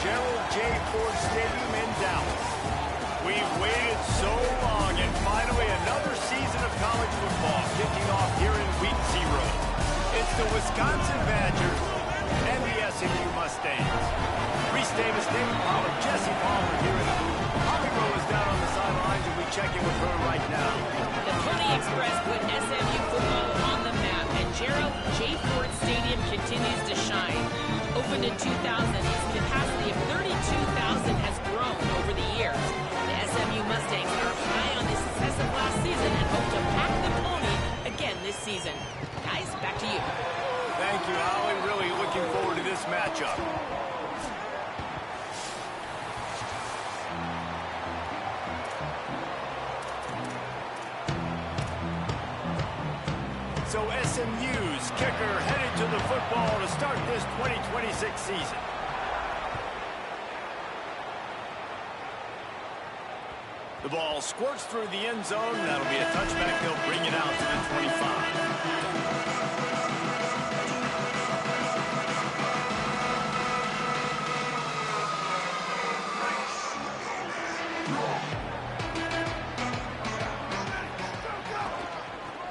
Gerald J. Ford Stadium in Dallas. We've waited so long, and finally another season of college football kicking off here in Week 0. It's the Wisconsin Badgers and the SMU Mustangs. Reese Davis, David Pollard, Jesse Palmer here in the booth. Holly Rowe is down on the sidelines, and we check in with her right now. The Pony Express put SMU football on the map, and Gerald J. Ford Stadium continues to shine. Opened in 2000, its capacity of 32,000 has grown over the years. The SMU Mustangs are high on the success of last season and hope to pack the Pony again this season. Guys, back to you. Thank you, Holly. Really looking forward to this matchup. So SMU's kicker headed to the football to start this 2026 season. The ball squirts through the end zone. That'll be a touchback. They'll bring it out to the 25.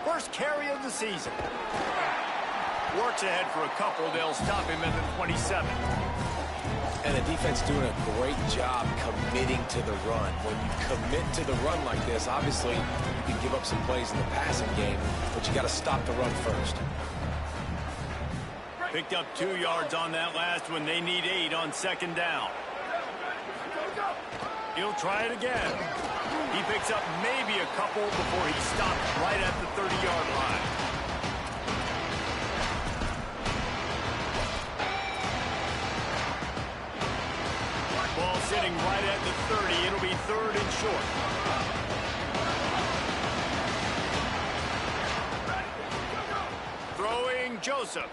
First carry of the season. Works ahead for a couple. They'll stop him at the 27. And the defense doing a great job committing to the run. When you commit to the run like this, obviously you can give up some plays in the passing game, but you got to stop the run first. Picked up 2 yards on that last one. They need 8 on second down. He'll try it again. He picks up maybe a couple before he stops right at the 30-yard line. Ball sitting right at the 30. It'll be 3rd and short. Throwing Joseph.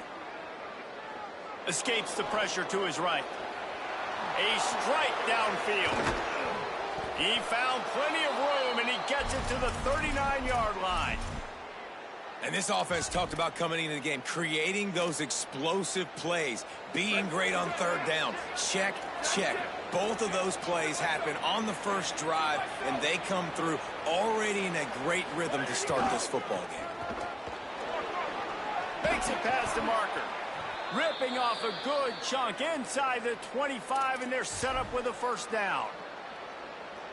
Escapes the pressure to his right. A strike downfield. He found plenty of room, and he gets it to the 39-yard line. And this offense talked about coming into the game, creating those explosive plays, being great on 3rd down. Check, check. Both of those plays happen on the first drive, and they come through already in a great rhythm to start this football game. Makes it past the marker. Ripping off a good chunk inside the 25, and they're set up with a 1st down.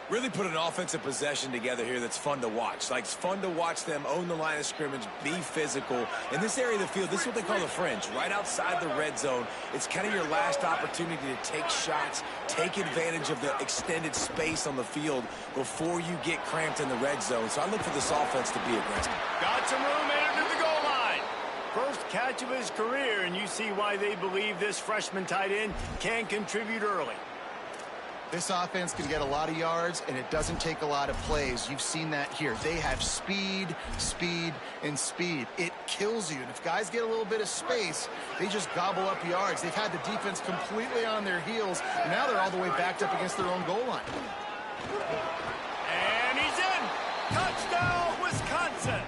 Really put an offensive possession together here that's fun to watch. Like, it's fun to watch them own the line of scrimmage, be physical. In this area of the field, this is what they call the fringe, right outside the red zone. It's kind of your last opportunity to take shots, take advantage of the extended space on the field before you get cramped in the red zone. So I look for this offense to be aggressive. Got some room, entered the goal line. First catch of his career, and you see why they believe this freshman tight end can contribute early. This offense can get a lot of yards, and it doesn't take a lot of plays. You've seen that here. They have speed, speed, and speed. It kills you. And if guys get a little bit of space, they just gobble up yards. They've had the defense completely on their heels, and now they're all the way backed up against their own goal line. And he's in. Touchdown, Wisconsin.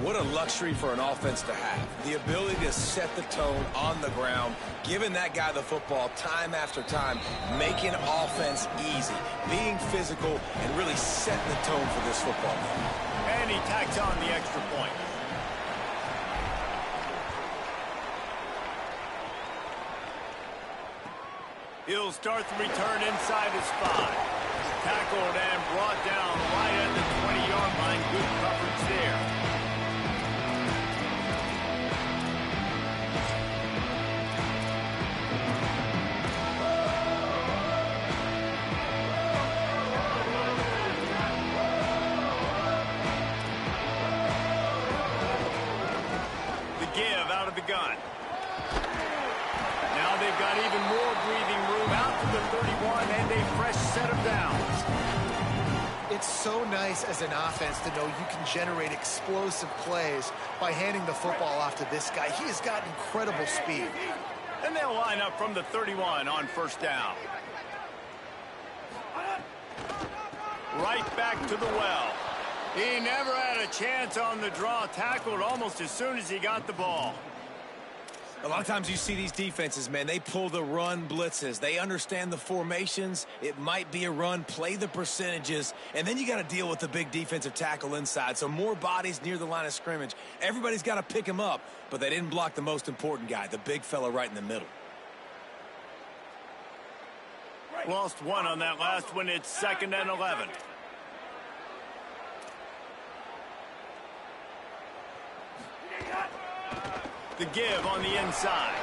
What a luxury for an offense to have. The ability to set the tone on the ground, giving that guy the football time after time, making offense easy, being physical, and really setting the tone for this football game. And he tacks on the extra point. He'll start the return inside his 5. Tackled and brought down right at the 20-yard line. Good coverage there. Give out of the gun. Now they've got even more breathing room out to the 31 and a fresh set of downs. It's so nice as an offense to know you can generate explosive plays by handing the football off to this guy. He has got incredible speed. And they'll line up from the 31 on 1st down. Right back to the well. He never had a chance on the draw, tackled almost as soon as he got the ball. A lot of times you see these defenses, man, they pull the run blitzes. They understand the formations. It might be a run, play the percentages, and then you got to deal with the big defensive tackle inside. So more bodies near the line of scrimmage. Everybody's got to pick him up, but they didn't block the most important guy, the big fella right in the middle. Lost one on that last one. It's 2nd and 11. The give on the inside.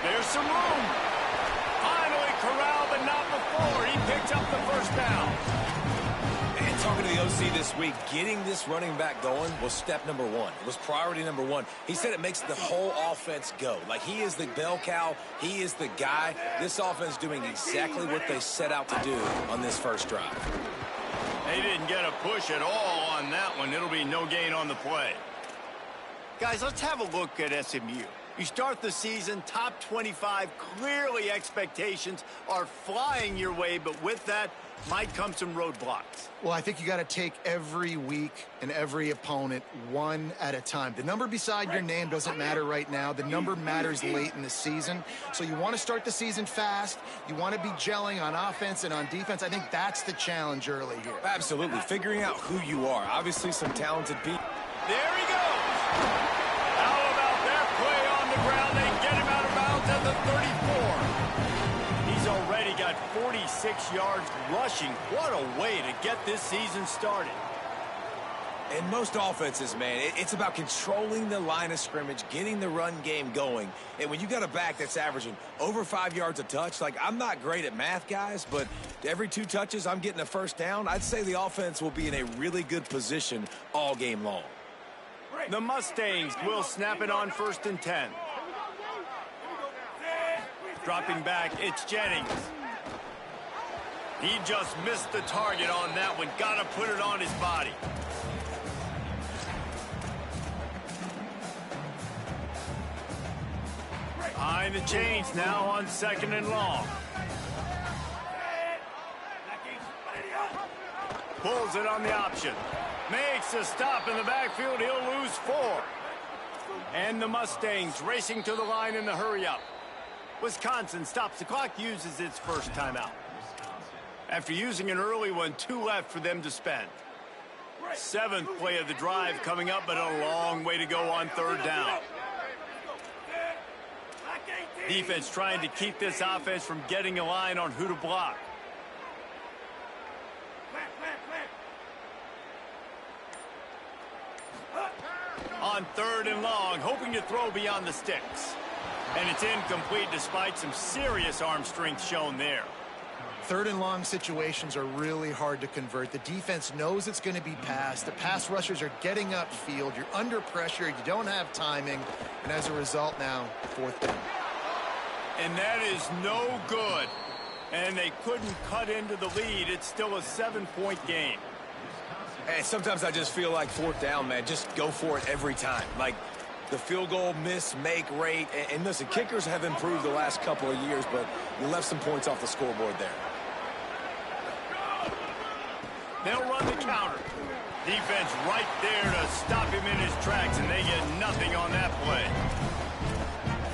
There's some room. Finally corralled, but not before. He picked up the first down. And talking to the OC this week, getting this running back going was step number one. It was priority number one. He said it makes the whole offense go. Like, he is the bell cow. He is the guy. This offense doing exactly what they set out to do on this first drive. They didn't get a push at all on that one. It'll be no gain on the play. Guys, let's have a look at SMU. You start the season, top 25, clearly expectations are flying your way, but with that might come some roadblocks. Well, I think you got to take every week and every opponent one at a time. The number beside your name doesn't matter right now. The number matters late in the season. So you want to start the season fast. You want to be gelling on offense and on defense. I think that's the challenge early here. Absolutely. Figuring out who you are. Obviously some talented people. There he goes. How about that play on the ground? They get him out of bounds at the 34. He's already got 46 yards rushing. What a way to get this season started. In most offenses, man, it's about controlling the line of scrimmage, getting the run game going. And when you got a back that's averaging over 5 yards a touch, like, I'm not great at math, guys, but every 2 touches I'm getting a first down, I'd say the offense will be in a really good position all game long. The Mustangs will snap it on 1st and 10. Dropping back, it's Jennings. He just missed the target on that one. Got to put it on his body. Behind the chains now on 2nd and long. Pulls it on the option. Makes a stop in the backfield. He'll lose 4. And the Mustangs racing to the line in the hurry-up. Wisconsin stops the clock, uses its first timeout. After using an early one, 2 left for them to spend. 7th play of the drive coming up, but a long way to go on 3rd down. Defense trying to keep this offense from getting a line on who to block. On 3rd and long, hoping to throw beyond the sticks. And it's incomplete despite some serious arm strength shown there. 3rd and long situations are really hard to convert. The defense knows it's going to be passed. The pass rushers are getting upfield. You're under pressure. You don't have timing. And as a result now, 4th down. And that is no good. And they couldn't cut into the lead. It's still a 7-point game. Hey, sometimes I just feel like 4th down, man. Just go for it every time. Like, the field goal miss-make rate. And listen, kickers have improved the last couple of years, but you left some points off the scoreboard there. They'll run the counter. Defense right there to stop him in his tracks, and they get nothing on that play.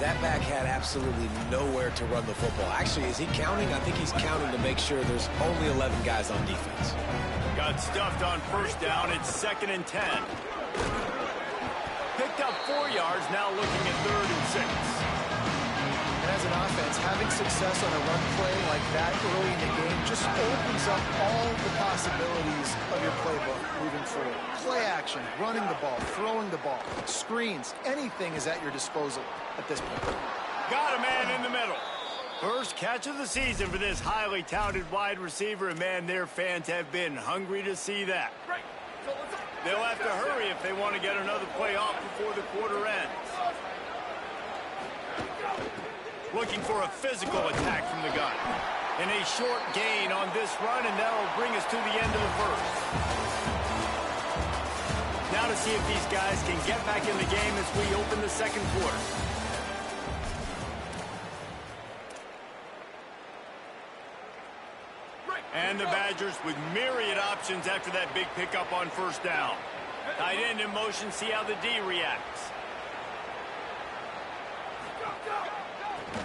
That back had absolutely nowhere to run the football. Actually, is he counting? I think he's counting to make sure there's only 11 guys on defense. Got stuffed on 1st down. It's 2nd and 10. Picked up 4 yards, now looking at 3rd and 6. And as an offense, having success on a run play like that early in the game just opens up all the possibilities of your playbook moving forward. Play action, running the ball, throwing the ball, screens, anything is at your disposal at this point. Got a man in the middle. First catch of the season for this highly touted wide receiver, and man, their fans have been hungry to see that. They'll have to hurry if they want to get another play off before the quarter ends. Looking for a physical attack from the gun. And a short gain on this run, and that'll bring us to the end of the first. Now to see if these guys can get back in the game as we open the 2nd quarter. And the Badgers with myriad options after that big pickup on 1st down. Tight end in motion, see how the D reacts.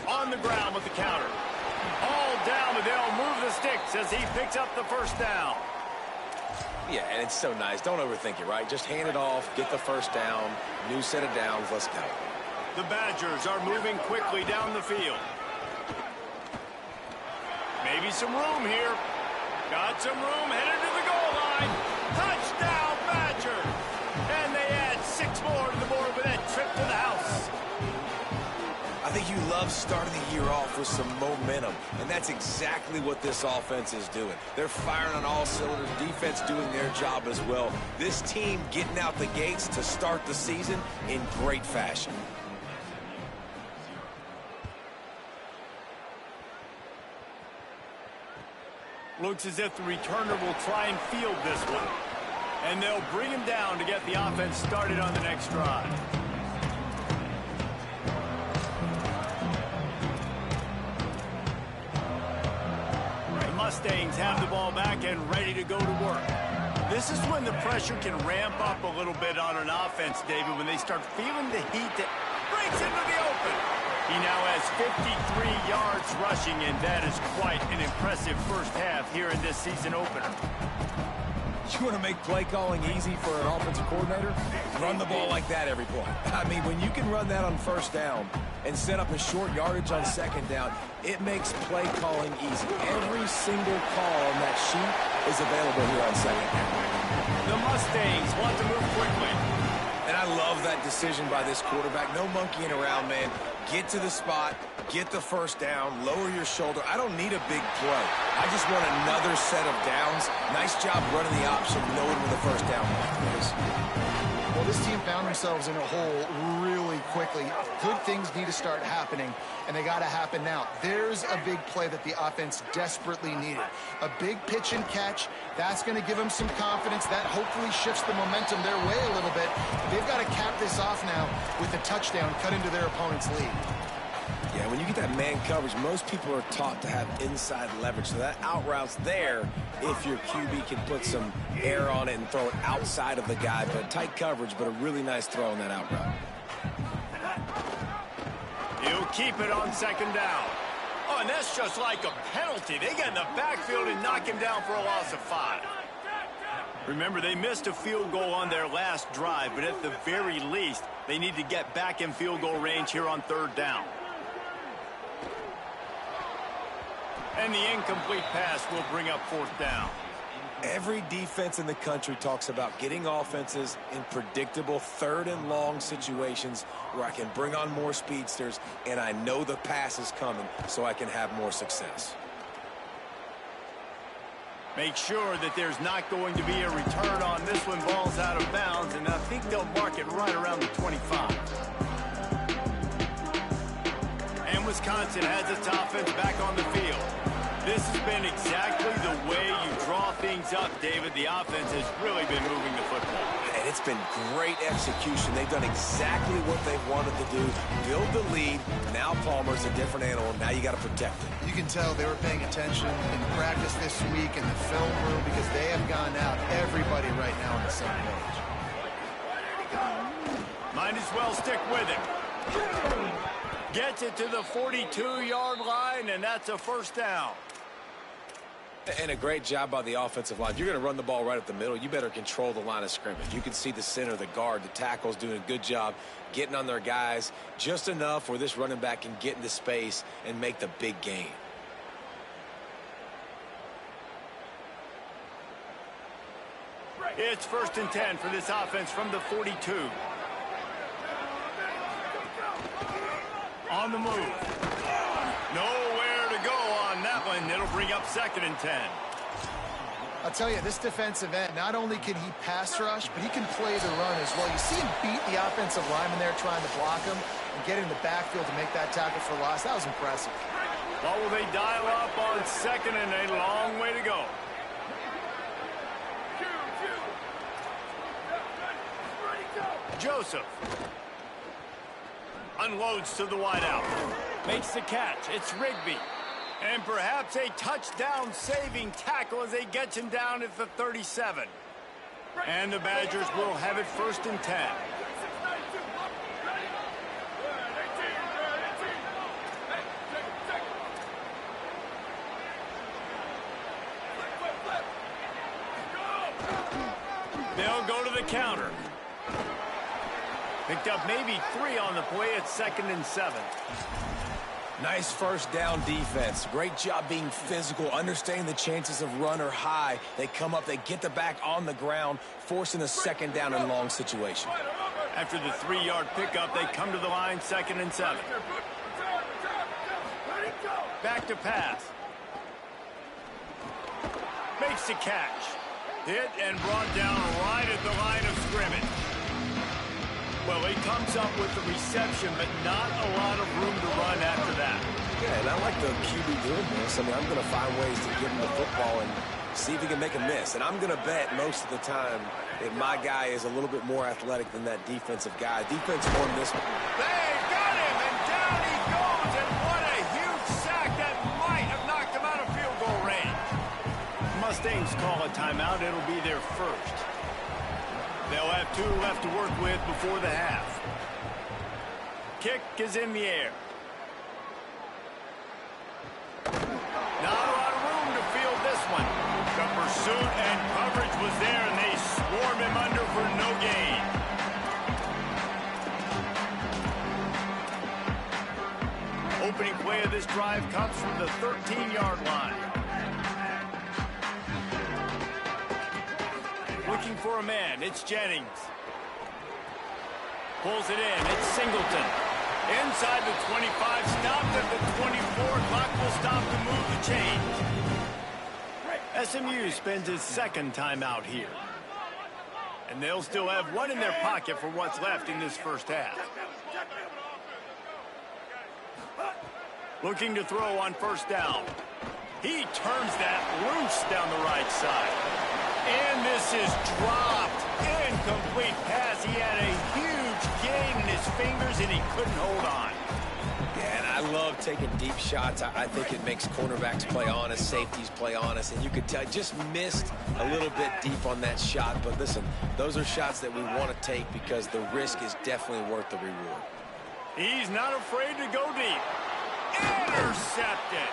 On the ground with the counter. All down, but they'll move the sticks as he picks up the first down. Yeah, and it's so nice. Don't overthink it, right? Just hand it off, get the first down, new set of downs, let's go. The Badgers are moving quickly down the field. Maybe some room here. Got some room, headed to the goal line. Touchdown, Badgers! And they add 6 more to the board with that trip to the house. I think you love starting the year off with some momentum, and that's exactly what this offense is doing. They're firing on all cylinders, defense doing their job as well. This team getting out the gates to start the season in great fashion. Looks as if the returner will try and field this one. And they'll bring him down to get the offense started on the next drive. The Mustangs have the ball back and ready to go to work. This is when the pressure can ramp up a little bit on an offense, David, when they start feeling the heat that breaks into the open. He now has 53 yards rushing, and that is quite an impressive first half here in this season opener. You want to make play calling easy for an offensive coordinator? Run the ball like that every point. I mean, when you can run that on first down and set up a short yardage on second down, it makes play calling easy. Every single call on that sheet is available here on second down. The Mustangs want to move quickly. And I love that decision by this quarterback. No monkeying around, man. Get to the spot, get the first down, lower your shoulder. I don't need a big play. I just want another set of downs. Nice job running the option, knowing where the first down is. Well, this team found themselves in a hole really quickly. Good things need to start happening, and they got to happen now. There's a big play that the offense desperately needed. A big pitch and catch. That's going to give them some confidence. That hopefully shifts the momentum their way a little bit. They've got to cap this off now with a touchdown cut into their opponent's lead. Yeah, when you get that man coverage, most people are taught to have inside leverage. So that out route's there if your QB can put some air on it and throw it outside of the guy. But tight coverage, but a really nice throw on that out route. He'll keep it on second down. Oh, and that's just like a penalty. They get in the backfield and knock him down for a loss of 5. Remember, they missed a field goal on their last drive, but at the very least, they need to get back in field goal range here on third down. And the incomplete pass will bring up fourth down. Every defense in the country talks about getting offenses in predictable third and long situations where I can bring on more speedsters and I know the pass is coming so I can have more success. Make sure that there's not going to be a return on this one. Ball's out of bounds, and I think they'll mark it right around the 25. And Wisconsin has its offense back on the field. This has been exactly the way you draw things up, David. The offense has really been moving the football. And it's been great execution. They've done exactly what they've wanted to do. Build the lead. Now Palmer's a different animal. Now you got to protect it. You can tell they were paying attention in practice this week in the film room because they have gone out, everybody right now on the same page. Might as well stick with him. Gets it to the 42-yard line, and that's a first down. And a great job by the offensive line. If you're going to run the ball right up the middle, you better control the line of scrimmage. You can see the center, the guard, the tackles doing a good job getting on their guys just enough where this running back can get into space and make the big gain. It's 1st and 10 for this offense from the 42. On the move. Nowhere to go on that one. It'll bring up 2nd and 10. I'll tell you, this defensive end, not only can he pass rush, but he can play the run as well. You see him beat the offensive lineman there trying to block him and get in the backfield to make that tackle for loss. That was impressive. What will they dial up on 2nd and a long way to go? Joseph unloads to the wideout. Makes the catch. It's Rigby. And perhaps a touchdown-saving tackle as they get him down at the 37. And the Badgers will have it 1st and 10. They'll go to the counter. Picked up maybe 3 on the play at 2nd and 7. Nice first down defense. Great job being physical, understanding the chances of run are high. They come up, they get the back on the ground, forcing a 2nd down and long situation. After the 3-yard pickup, they come to the line, 2nd and 7. Back to pass. Makes the catch. Hit and brought down right at the line of scrimmage. Well, he comes up with the reception, but not a lot of room to run after that. Yeah, and I like the QB doing this. I mean, I'm going to find ways to give him the football and see if he can make a miss. And I'm going to bet most of the time that my guy is a little bit more athletic than that defensive guy. Defense won this one. They got him, and down he goes, and what a huge sack that might have knocked him out of field goal range. Mustangs call a timeout. It'll be their first. They'll have 2 left to work with before the half. Kick is in the air. Not a lot of room to field this one. The pursuit and coverage was there, and they swarm him under for no gain. Opening play of this drive comes from the 13-yard line. Looking for a man. It's Jennings. Pulls it in. It's Singleton. Inside the 25. Stopped at the 24. Clock will stop to move the chains. SMU spends his 2nd timeout here. And they'll still have 1 in their pocket for what's left in this first half. Looking to throw on 1st down. He turns that loose down the right side. And this is dropped. Incomplete pass. He had a huge gain in his fingers, and he couldn't hold on. Yeah, and I love taking deep shots. I think it makes cornerbacks play honest, safeties play honest, and you could tell just missed a little bit deep on that shot. But listen, those are shots that we want to take because the risk is definitely worth the reward. He's not afraid to go deep. Intercepted.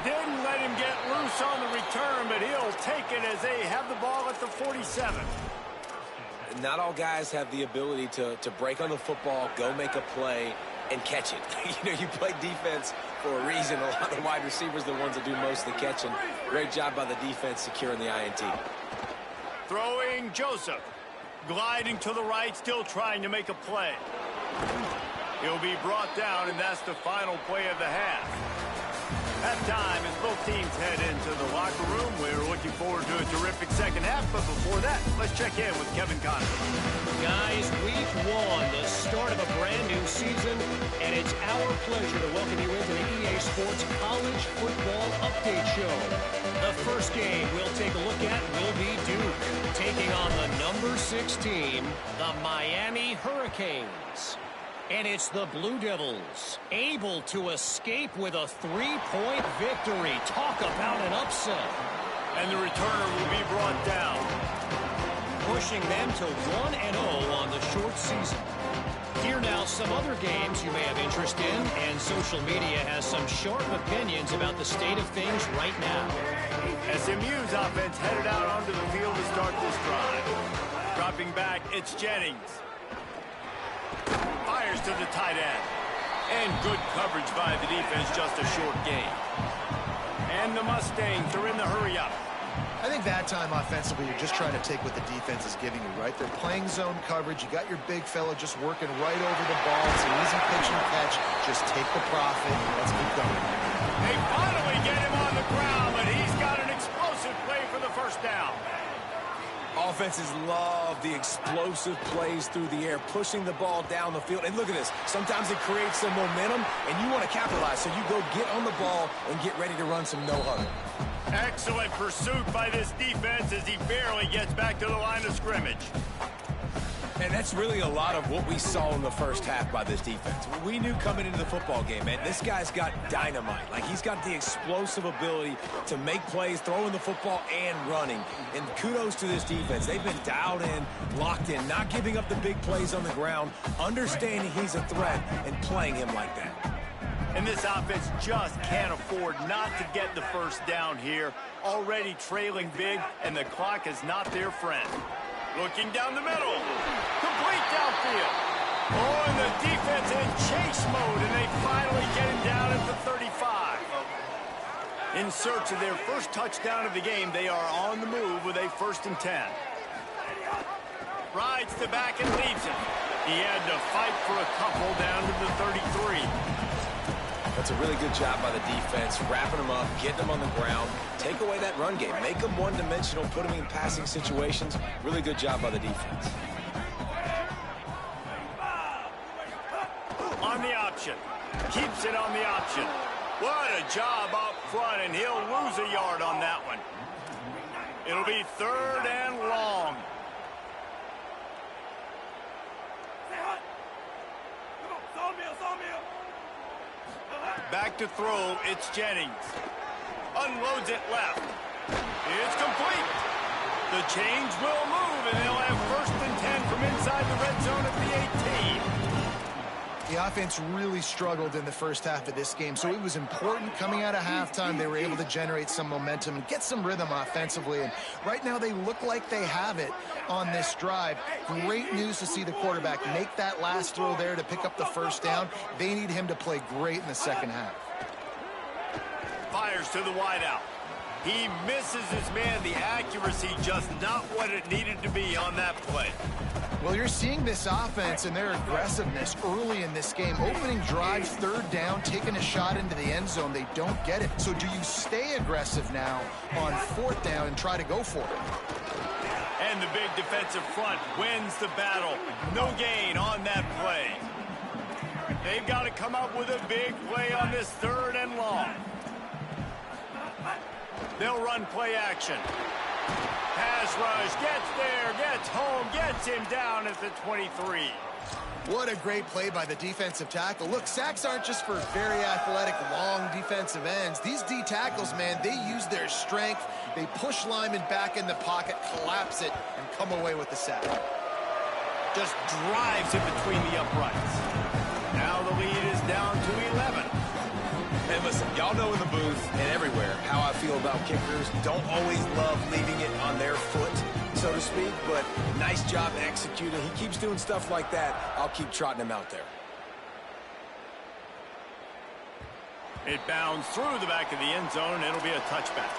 Didn't let him get loose on the return, but he'll take it as they have the ball at the 47. Not all guys have the ability to break on the football, go make a play, and catch it. You know, you play defense for a reason. A lot of the wide receivers are the ones that do most of the catching. Great job by the defense securing the INT. Throwing Joseph. Gliding to the right, still trying to make a play. He'll be brought down, and that's the final play of the half. Halftime as both teams head into the locker room. We're looking forward to a terrific second half, but before that, let's check in with Kevin Conner. Guys, week 1, the start of a brand new season, and it's our pleasure to welcome you into the EA Sports College Football Update Show. The first game we'll take a look at will be Duke, taking on the number 6 team, the Miami Hurricanes. And it's the Blue Devils, able to escape with a 3-point victory. Talk about an upset. And the returner will be brought down, pushing them to 1-0 on the short season. Here now some other games you may have interest in, and social media has some sharp opinions about the state of things right now. SMU's offense headed out onto the field to start this drive. Dropping back, it's Jennings. Fires to the tight end. And good coverage by the defense, just a short gain. And the Mustangs are in the hurry-up. I think that time offensively, you're just trying to take what the defense is giving you, right? They're playing zone coverage. You got your big fella just working right over the ball. It's an easy pitch and catch. Just take the profit and let's keep going. They finally get him on the ground, but he's got an explosive play for the first down. Offenses love the explosive plays through the air, pushing the ball down the field. And look at this. Sometimes it creates some momentum, and you want to capitalize. So you go get on the ball and get ready to run some no-huddle. Excellent pursuit by this defense as he barely gets back to the line of scrimmage. And that's really a lot of what we saw in the first half by this defense. We knew coming into the football game, man, this guy's got dynamite. Like, he's got the explosive ability to make plays, throwing the football and running. And kudos to this defense. They've been dialed in, locked in, not giving up the big plays on the ground, understanding he's a threat, and playing him like that. And this offense just can't afford not to get the first down here. Already trailing big, and the clock is not their friend. Looking down the middle. Complete downfield. Oh, and the defense in chase mode, and they finally get him down at the 35. In search of their first touchdown of the game, they are on the move with a 1st and 10. Rides the back and leaves it. He had to fight for a couple down to the 33. That's a really good job by the defense, wrapping them up, getting them on the ground. Take away that run game. Make them one-dimensional, put them in passing situations. Really good job by the defense. On the option. Keeps it on the option. What a job up front, and he'll lose a yard on that one. It'll be 3rd and long. Back to throw, it's Jennings. Unloads it left. It's complete. The chains will move, and they'll have 1st and 10 from inside the red zone at the 18. The offense really struggled in the first half of this game, so it was important coming out of halftime. They were able to generate some momentum and get some rhythm offensively, and right now they look like they have it on this drive. Great news to see the quarterback make that last throw there to pick up the 1st down. They need him to play great in the second half. Fires to the wideout. He misses his man. The accuracy just not what it needed to be on that play. Well, you're seeing this offense and their aggressiveness early in this game. Opening drive, 3rd down, taking a shot into the end zone. They don't get it. So do you stay aggressive now on 4th down and try to go for it? And the big defensive front wins the battle. No gain on that play. They've got to come up with a big play on this 3rd and long. They'll run play action. Pass rush, gets there, gets home, gets him down at the 23. What a great play by the defensive tackle. Look, sacks aren't just for very athletic, long defensive ends. These D tackles, man, they use their strength. They push linemen back in the pocket, collapse it, and come away with the sack. Just drives it between the uprights. Now the lead is down to 11. And listen, y'all know in the booth and everywhere how I feel about kickers. Don't always love leaving it on their foot, so to speak, but nice job executing. He keeps doing stuff like that. I'll keep trotting him out there. It bounds through the back of the end zone, and it'll be a touchback.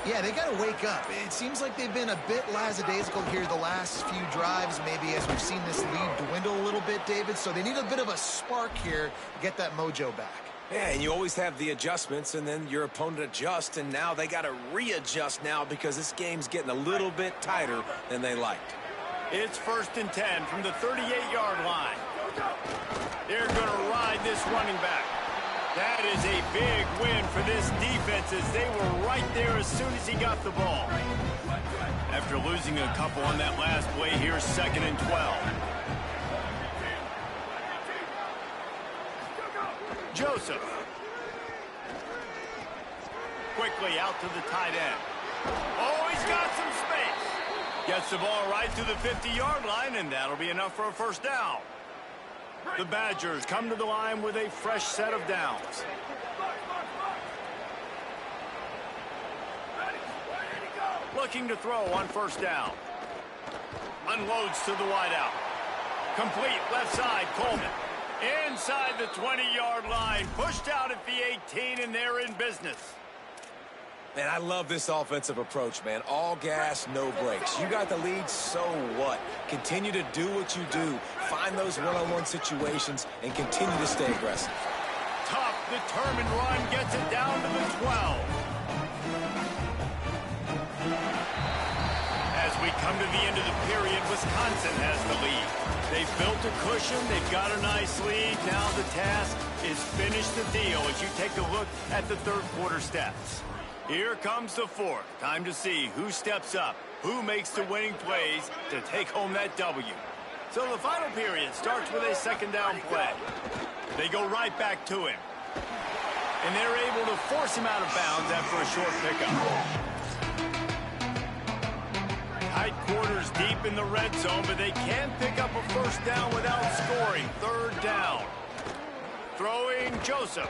Yeah, they got to wake up. It seems like they've been a bit lackadaisical here the last few drives, maybe as we've seen this lead dwindle a little bit, David. So they need a bit of a spark here to get that mojo back. Yeah, and you always have the adjustments, and then your opponent adjusts, and now they got to readjust now because this game's getting a little bit tighter than they liked. It's 1st and 10 from the 38-yard line. They're going to ride this running back. That is a big win for this defense as they were right there as soon as he got the ball. After losing a couple on that last play, here's 2nd and 12. Joseph. Quickly out to the tight end. Oh, he's got some space. Gets the ball right to the 50-yard line, and that'll be enough for a 1st down. The Badgers come to the line with a fresh set of downs. Looking to throw on 1st down. Unloads to the wideout. Complete left side, Coleman. Inside the 20-yard line. Pushed out at the 18, and they're in business. Man, I love this offensive approach, man. All gas, no brakes. You got the lead, so what? Continue to do what you do. Find those one-on-one situations and continue to stay aggressive. Tough, determined run gets it down to the 12. As we come to the end of the period, Wisconsin has the lead. They've built a cushion. They've got a nice lead. Now the task is finish the deal as you take a look at the 3rd quarter stats. Here comes the fourth. Time to see who steps up, who makes the winning plays to take home that W. So the final period starts with a second down play. They go right back to him. And they're able to force him out of bounds after a short pickup. Tight quarters deep in the red zone, but they can pick up a first down without scoring. Third down. Throwing Joseph.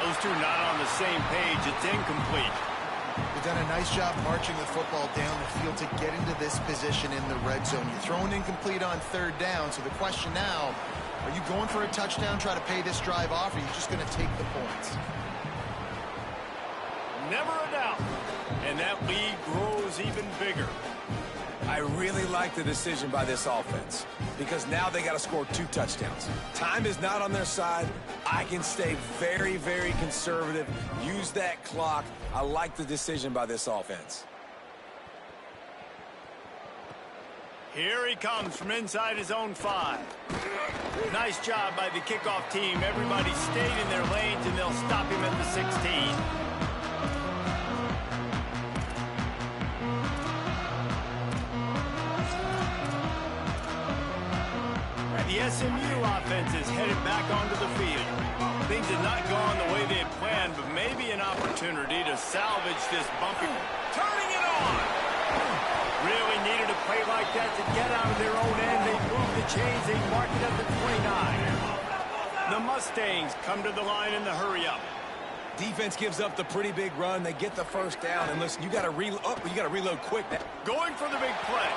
Those two not on the same page. It's incomplete. They've done a nice job marching the football down the field to get into this position in the red zone. You're throwing incomplete on third down, so the question now, are you going for a touchdown, try to pay this drive off, or are you just going to take the points? Never a doubt. And that lead grows even bigger. I really like the decision by this offense because now they got to score 2 touchdowns. Time is not on their side. I can stay very, very conservative, use that clock. I like the decision by this offense. Here he comes from inside his own 5. Nice job by the kickoff team. Everybody stayed in their lanes, and they'll stop him at the 16. The SMU offense is headed back onto the field. Things had not gone the way they had planned, but maybe an opportunity to salvage this bumpy. Turning it on! Really needed a play like that to get out of their own end. They moved the chains. They mark it at the 29. The Mustangs come to the line in the hurry-up. Defense gives up the pretty big run. They get the first down. And listen, you got to reload quick. Going for the big play.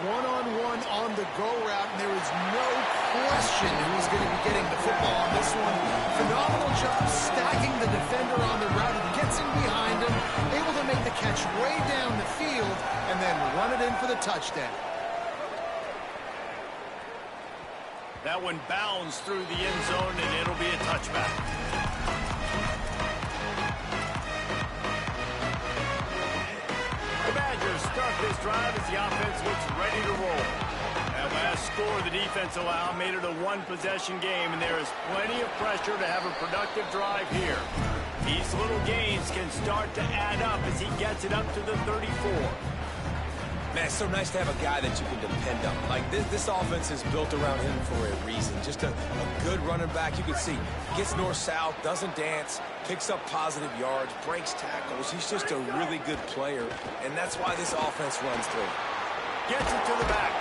One-on-one on the go route, and there is no question who's going to be getting the football on this one. Phenomenal job stacking the defender on the route. He gets in behind him, able to make the catch way down the field, and then run it in for the touchdown. That one bounds through the end zone, and it'll be a touchback. Start this drive as the offense looks ready to roll. That last score the defense allowed made it a one-possession game, and there is plenty of pressure to have a productive drive here. These little gains can start to add up as he gets it up to the 34. Man, it's so nice to have a guy that you can depend on. Like, this offense is built around him for a reason. Just a good running back. You can see, gets north-south, doesn't dance, picks up positive yards, breaks tackles. He's just a really good player, and that's why this offense runs through. Gets it to the back.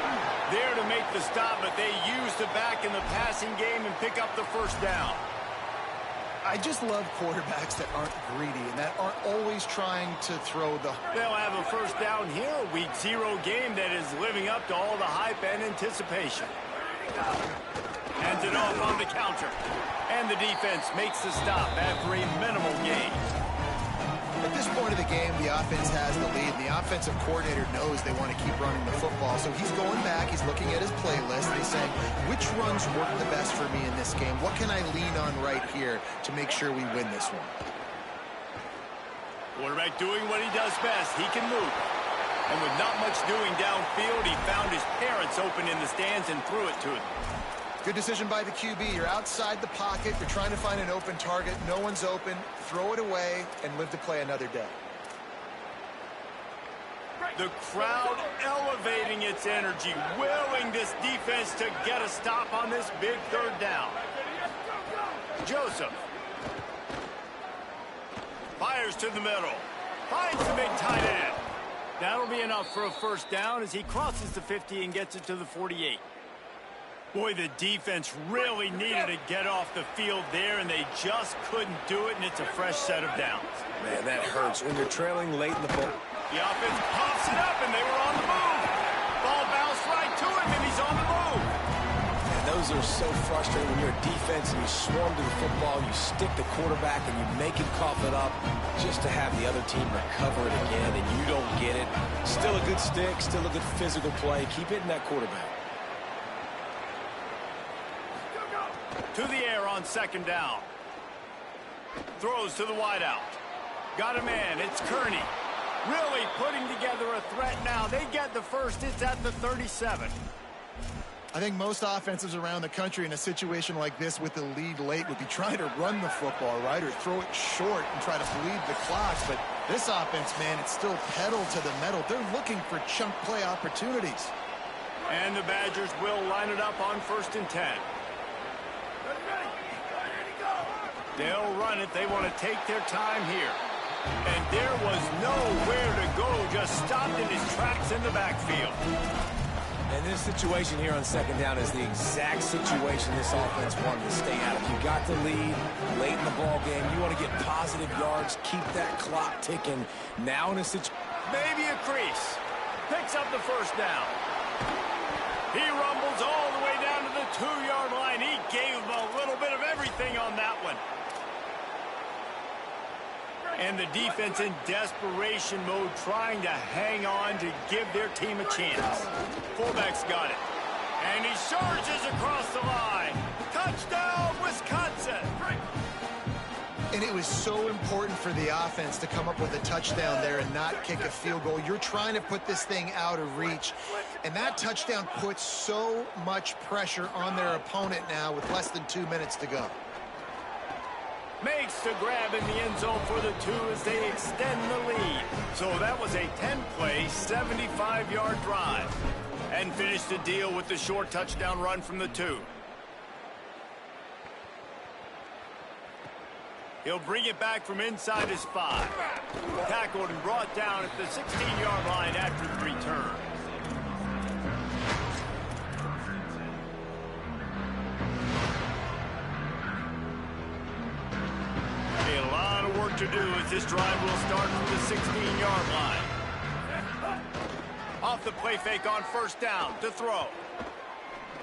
There to make the stop, but they use the back in the passing game and pick up the first down. I just love quarterbacks that aren't greedy and that aren't always trying to throw the... They'll have a first down here, a week 0 game that is living up to all the hype and anticipation. Hands it off on the counter. And the defense makes the stop after a minimal gain. At this point of the game, the offense has the lead. The offensive coordinator knows they want to keep running the football. So he's going back, he's looking at his playlist, and he's saying, which runs work the best for me in this game? What can I lean on right here to make sure we win this one? Quarterback doing what he does best. He can move. And with not much doing downfield, he found his parents open in the stands and threw it to them. Good decision by the QB. You're outside the pocket. You're trying to find an open target. No one's open. Throw it away and live to play another day. The crowd elevating its energy, willing this defense to get a stop on this big third down. Joseph fires to the middle. Finds the big tight end. That'll be enough for a first down as he crosses the 50 and gets it to the 48. Boy, the defense really needed to get off the field there, and they just couldn't do it, and it's a fresh set of downs. Man, that hurts when you're trailing late in the ball. The offense pops it up, and they were on the move. Ball bounced right to him, and he's on the move. And those are so frustrating when you're a defense and you swarm to the football, you stick the quarterback, and you make him cough it up just to have the other team recover it again, and you don't get it. Still a good stick, still a good physical play. Keep hitting that quarterback. To the air on second down. Throws to the wideout. Got a man. It's Kearney. Really putting together a threat now. They get the first. It's at the 37. I think most offenses around the country in a situation like this with the lead late would be trying to run the football, right, or throw it short and try to bleed the clocks. But this offense, man, it's still pedal to the metal. They're looking for chunk play opportunities. And the Badgers will line it up on 1st and 10. They'll run it. They want to take their time here. And there was nowhere to go. Just stopped in his tracks in the backfield. And this situation here on 2nd down is the exact situation this offense wanted to stay out of. You got the lead late in the ball game. You want to get positive yards, keep that clock ticking. Now in a situation, maybe a crease. Picks up the 1st down. He rumbles all the way down to the 2-yard line. He gave him a little bit of everything on that one. And the defense in desperation mode, trying to hang on to give their team a chance. Fullback's got it. And he surges across the line. Touchdown, Wisconsin! And it was so important for the offense to come up with a touchdown there and not kick a field goal. You're trying to put this thing out of reach. And that touchdown puts so much pressure on their opponent now with less than 2 minutes to go. Makes the grab in the end zone for the 2 as they extend the lead. So that was a 10-play, 75-yard drive. And finished the deal with the short touchdown run from the 2. He'll bring it back from inside his 5. Tackled and brought down at the 16-yard line after the return. A lot of work to do as this drive will start from the 16-yard line. Off the play fake on 1st down to throw.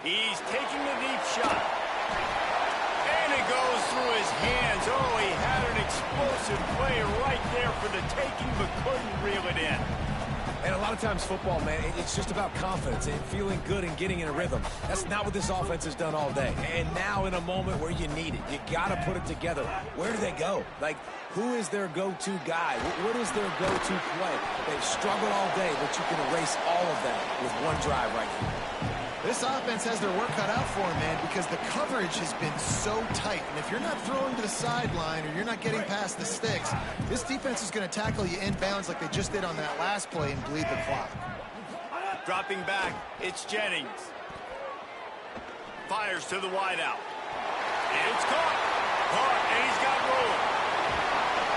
He's taking the deep shot. And it goes through his hands. Oh, he had an explosive play right there for the taking, but couldn't reel it in. and a lot of times football, man, it's just about confidence and feeling good and getting in a rhythm. That's not what this offense has done all day. And now in a moment where you need it, you got to put it together. Where do they go? Like, who is their go-to guy? What is their go-to play? They've struggled all day, but you can erase all of that with one drive right here. This offense has their work cut out for them, man, because the coverage has been so tight. And if you're not throwing to the sideline or you're not getting past the sticks, this defense is going to tackle you inbounds like they just did on that last play and bleed the clock. Dropping back, it's Jennings. Fires to the wideout. It's caught. Caught, and he's got room.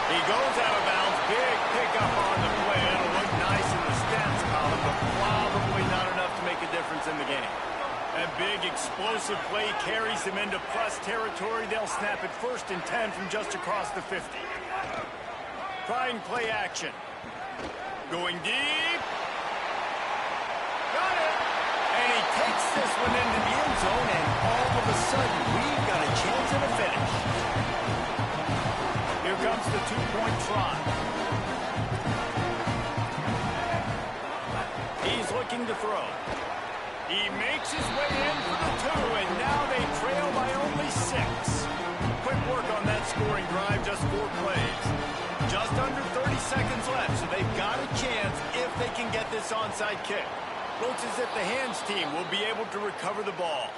He goes out of bounds. Big pickup on the play. It'll look nice in the stats column, but probably not enough to make a difference in the game. That big explosive play carries them into plus territory. They'll snap it 1st and 10 from just across the 50. Trying play action. Going deep. Got it. And he takes this one into the end zone, and all of a sudden, we've got a chance at a finish. Here comes the two-point try. He's looking to throw. He makes his way in for the 2, and now they trail by only 6. Quick work on that scoring drive, just 4 plays. Just under 30 seconds left, so they've got a chance if they can get this onside kick. Looks as if the hands team will be able to recover the ball.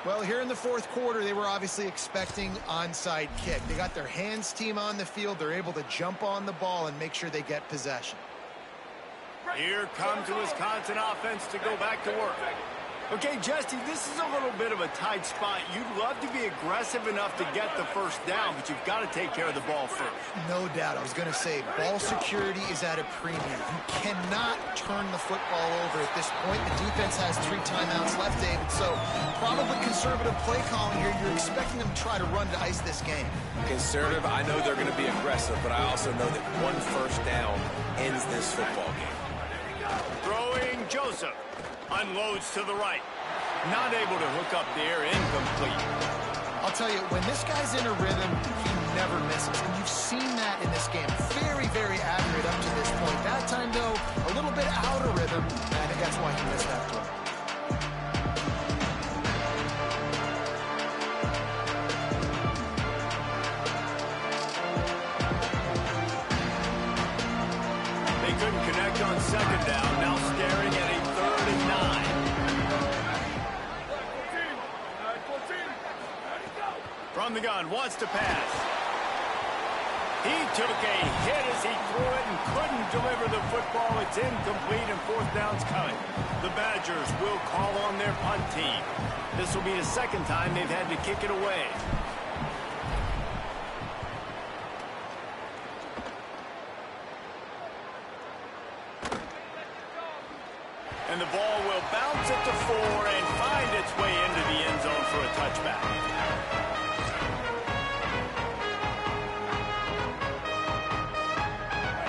Well, here in the 4th quarter, they were obviously expecting onside kick. They got their hands team on the field. They're able to jump on the ball and make sure they get possession. Here comes the Wisconsin offense to go back to work. Okay, Jesse, this is a little bit of a tight spot. You'd love to be aggressive enough to get the 1st down, but you've got to take care of the ball first. No doubt. I was going to say, ball security is at a premium. You cannot turn the football over at this point. The defense has 3 timeouts left, David, so probably conservative play calling here. You're expecting them to try to run to ice this game. Conservative, I know they're going to be aggressive, but I also know that 1 first down ends this football game. Throwing Joseph. Unloads to the right. Not able to hook up there. Incomplete. I'll tell you, when this guy's in a rhythm, he never misses. And you've seen that in this game. Very, very accurate up to this point. That time, though, a little bit out of rhythm. And I think that's why he missed that play. couldn't connect on second down. Now staring at a 3rd and 9. From the gun, wants to pass. He took a hit as he threw it and couldn't deliver the football. It's incomplete and 4th down's coming. The Badgers will call on their punt team. This will be the 2nd time they've had to kick it away. And the ball will bounce at the 4 and find its way into the end zone for a touchback.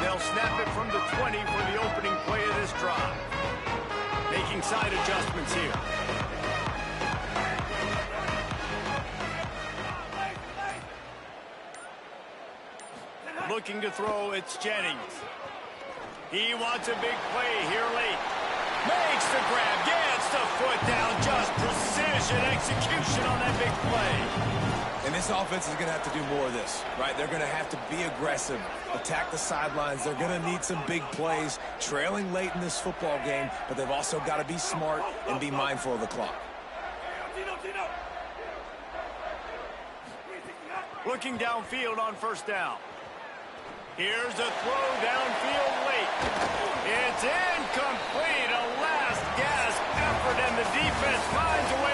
They'll snap it from the 20 for the opening play of this drive. Making side adjustments here. Looking to throw, it's Jennings. He wants a big play here late. Makes the grab, gets the foot down, just precision execution on that big play. And this offense is going to have to do more of this, right? They're going to have to be aggressive, attack the sidelines. They're going to need some big plays, trailing late in this football game, but they've also got to be smart and be mindful of the clock. Looking downfield on 1st down. Here's a throw downfield late. It's incomplete. A last gasp effort, and the defense finds a way